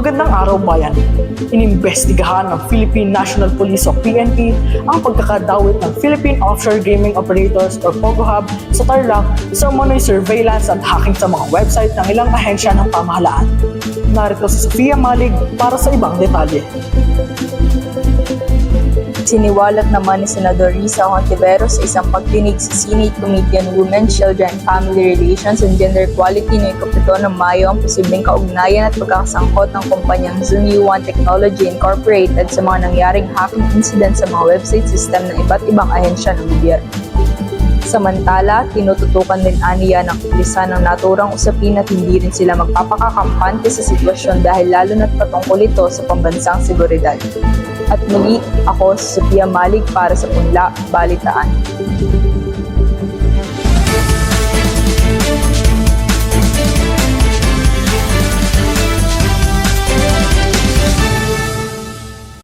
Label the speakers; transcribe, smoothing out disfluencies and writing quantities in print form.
Speaker 1: Magandang araw bayan. Inimbestigahan ng Philippine National Police o PNP ang pagkakadawit ng Philippine Offshore Gaming Operators or POGO Hub sa Tarlac sa umano'y surveillance at hacking sa mga website ng ilang ahensya ng pamahalaan. Narito si Sofia Malig para sa ibang detalye.
Speaker 2: Siniwalat naman ni Senador Risa Hontiveros sa isang pagdinig sa Senate Committee on Women, Children, Family Relations and Gender Equality noong 7 ng Mayo ang posibleng kaugnayan at pagkakasangkot ng kumpanyang Zuni1 Technology Incorporated sa mga nangyaring hacking incident sa mga website system ng iba't ibang ahensya ng gobyerno. Samantala, tinututukan din aniya ng kapulisan ng naturang usapin at hindi rin sila magpapakakampante sa sitwasyon dahil lalo na't patungkol ito sa pambansang seguridad. At muli, ako si Sofia Malig para sa Punla Balitaan.